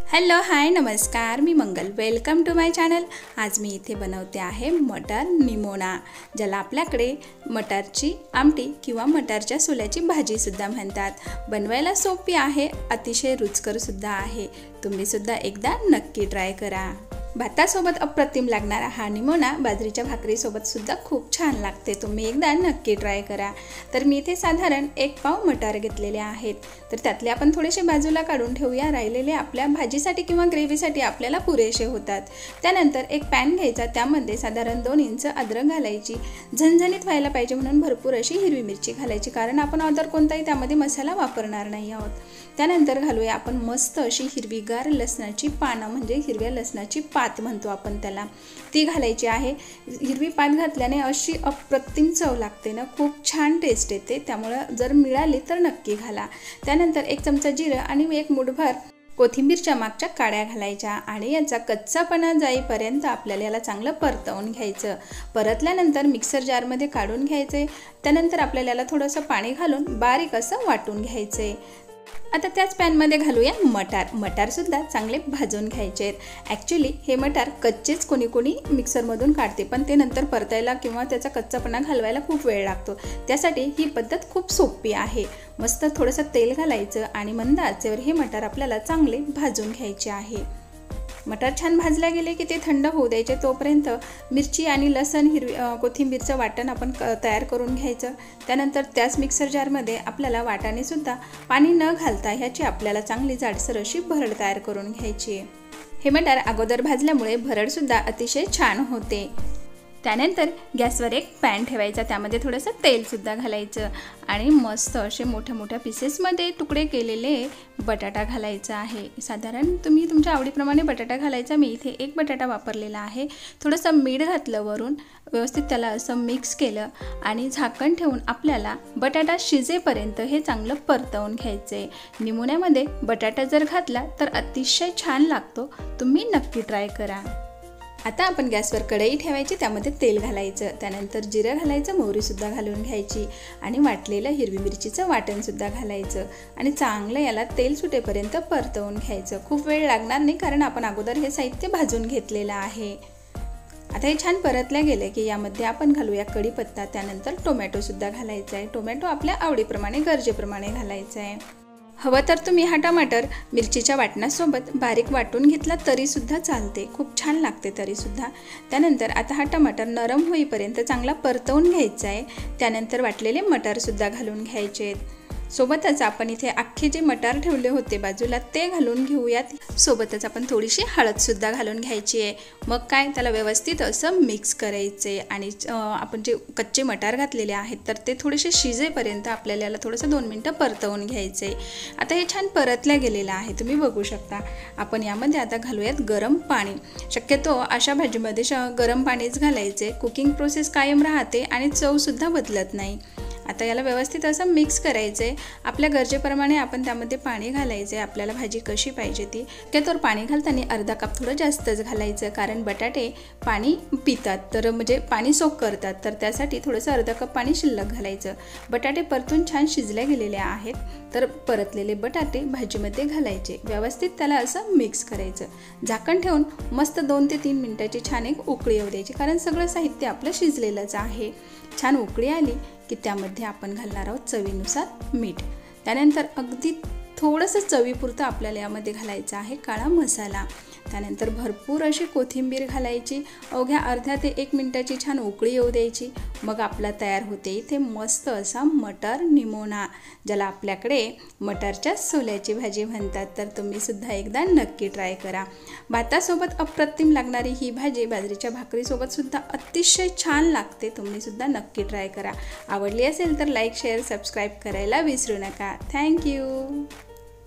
Hello hi नमस्कार, मी Mangal. Welcome to my channel. आज मी इथे बनवते आहे मटर निमोना, ज्याला आपल्याकडे मटारची आमटी किंवा मटारच्या सोल्याची भाजीसुद्धा म्हणतात. बनवायला सोपी आहे, अतिशय रुचकरसुद्धा आहे. तुम्हीसुद्धा एकदा नक्की ट्राय करा. भातासोबत अप्रतिम लागणारा हा निमोना बाजरीच्या भाकरीसोबत सुद्धा खूप छान लागते. तुम्ही एकदा नक्की ट्राय करा. तर मी इथे साधारण 1 पाव मटार घेतलेले आहेत. तर त्यातले आपण थोडेसे बाजूला काढून ठेवूया. राहिलेले आपल्या भाजीसाठी किंवा ग्रेव्हीसाठी आपल्याला पुरेसे होतात. त्यानंतर एक पॅन घ्यायचा, त्यामध्ये साधारण 2 इंच अद्रक घालायची. झणझणीत व्हायला पाहिजे म्हणून भरपूर अशी हिरवी मिरची घालायची, कारण आपण अदर कोणताही त्यामध्ये मसाला वापरणार नाही आहोत. त्यानंतर घालूया आपण मस्त अशी हिरवीगार लसणाची पानं, म्हणजे हिरव्या लसणाची पात म्हणतो आपण त्याला, ती घालायची आहे. हिरवी पात घातल्याने अशी अप्रतिम चव लागते ना, खूप छान टेस्ट येते. त्यामुळे जर मिळाली तर नक्की घाला. त्यानंतर 1 चमचा जिरं आणि 1 मुठभर कोथिंबीरच्या मागच्या काड्या घालायच्या आणि याचा कच्चापणा जाईपर्यंत आपल्याला याला चांगलं परतवून घ्यायचं. परतल्यानंतर मिक्सर जारमध्ये काढून घ्यायचे. त्यानंतर आपल्याला याला थोडंसं पाणी घालून बारीक असं वाटून घ्यायचे. आता त्याच पॅनमध्ये घालूया मटारसुद्धा चांगले भाजून घ्यायचे आहेत. ॲक्च्युली हे मटार कच्चेच कोणी मिक्सरमधून काढते, पण ते नंतर परतायला किंवा त्याचा कच्चापणा घालवायला खूप वेळ लागतो. त्यासाठी ही पद्धत खूप सोपी आहे. मस्त थोडंसं तेल घालायचं आणि मंद आचेवर हे मटार आपल्याला चांगले भाजून घ्यायचे आहे. मटार छान भाजले गेले की ते थंड होऊ द्यायचे. तोपर्यंत मिरची आणि लसण कोथिंबीरचं वाटण आपण तयार करून घ्यायचं. त्यानंतर त्याच मिक्सर जारमध्ये आपल्याला वाटाणेसुद्धा पाणी न घालता ह्याची आपल्याला चांगली जाडसर अशी भरड तयार करून घ्यायची आहे. हे मटार अगोदर भाजल्यामुळे भरडसुद्धा अतिशय छान होते. त्यानंतर गॅसवर एक पॅन ठेवायचा, त्यामध्ये थोडंसं तेलसुद्धा घालायचं आणि मस्त असे मोठ्या पीसेसमध्ये तुकडे केलेले बटाटा घालायचा आहे. साधारण तुम्ही तुमच्या आवडीप्रमाणे बटाटा घालायचा. मी इथे 1 बटाटा वापरलेला आहे. थोडंसं मीठ घातलं वरून, व्यवस्थित त्याला असं मिक्स केलं आणि झाकण ठेवून आपल्याला बटाटा शिजेपर्यंत हे चांगलं परतवून घ्यायचं आहे. निमोन्यामध्ये बटाटा जर घातला तर अतिशय छान लागतो. तुम्ही नक्की ट्राय करा. आता आपण गॅसवर कढई ठेवायची, त्यामध्ये तेल घालायचं. त्यानंतर जिरं घालायचं, मोहरीसुद्धा घालून घ्यायची आणि वाटलेलं हिरवी मिरचीचं वाटणसुद्धा घालायचं आणि चांगलं याला तेल सुटेपर्यंत परतवून घ्यायचं. खूप वेळ लागणार नाही, कारण आपण अगोदर हे साहित्य भाजून घेतलेलं आहे. आता हे छान परतल्या गेले की यामध्ये आपण घालूया कढीपत्ता. त्यानंतर टोमॅटोसुद्धा घालायचा आहे. टोमॅटो आपल्या आवडीप्रमाणे गरजेप्रमाणे घालायचा आहे. हवं तर तुम्ही हा टमाटर मिरचीच्या वाटणासोबत बारीक वाटून घेतला तरीसुद्धा चालते, खूप छान लागते तरीसुद्धा. त्यानंतर आता हा टमाटर नरम होईपर्यंत चांगला परतवून घ्यायचा आहे. त्यानंतर वाटलेले मटारसुद्धा घालून घ्यायचे आहेत. सोबतच आपण इथे अख्खे जे मटार ठेवले होते बाजूला ते घालून घेऊयात. सोबतच आपण थोडीशी हळदसुद्धा घालून घ्यायची आहे. मग काय, त्याला व्यवस्थित असं मिक्स करायचे आणि आपण जे कच्चे मटार घातलेले आहेत तर ते थोडेसे शिजेपर्यंत आपल्याला याला थोडंसं 2 मिनटं परतवून घ्यायचं आहे. आता हे छान परतल्या गेलेलं आहे, तुम्ही बघू शकता. आपण यामध्ये आता घालूयात गरम पाणी. शक्यतो अशा भाजीमध्ये गरम पाणीच घालायचे. कुकिंग प्रोसेस कायम राहते आणि चवसुद्धा बदलत नाही. आता याला व्यवस्थित असं मिक्स करायचं आहे. आपल्या गरजेप्रमाणे आपण त्यामध्ये पाणी घालायचं आहे. आपल्याला भाजी कशी पाहिजे ती. तर पाणी घालताना अर्धा कप थोडं जास्तच घालायचं, कारण बटाटे पाणी पितात, तर म्हणजे पाणी सोक करतात. तर त्यासाठी थोडंसं अर्धा कप पाणी शिल्लक घालायचं. बटाटे परतून छान शिजले गेलेले आहेत, तर परतलेले बटाटे भाजीमध्ये घालायचे. व्यवस्थित त्याला असं मिक्स करायचं. झाकण ठेवून मस्त 2 ते 3 मिनिटाची छान एक उकळी येऊ द्यायची, कारण सगळं साहित्य आपलं शिजलेलंच आहे. छान उकळी आली की त्यामध्ये आपण घालणार आहोत चवीनुसार मीठ. त्यानंतर अगदी थोडंसं चवीपुरतं आपल्याला यामध्ये घालायचं आहे काळा मसाला. त्यानंतर भरपूर अशी कोथिंबीर घालायची. अवघ्या अर्ध्या ते 1 मिनिटाची छान उकळी येऊ द्यायची. मग आपला तयार होते इथे मस्त असा मटर निमोना, ज्याला आपल्याकडे मटारच्या सोल्याची भाजी म्हणतात. तर तुम्हीसुद्धा एकदा नक्की ट्राय करा. भातासोबत अप्रतिम लागणारी ही भाजी बाजरीच्या भाकरीसोबतसुद्धा अतिशय छान लागते. तुम्हीसुद्धा नक्की ट्राय करा. आवडली असेल तर लाईक, शेअर, सबस्क्राईब करायला विसरू नका. थँक्यू.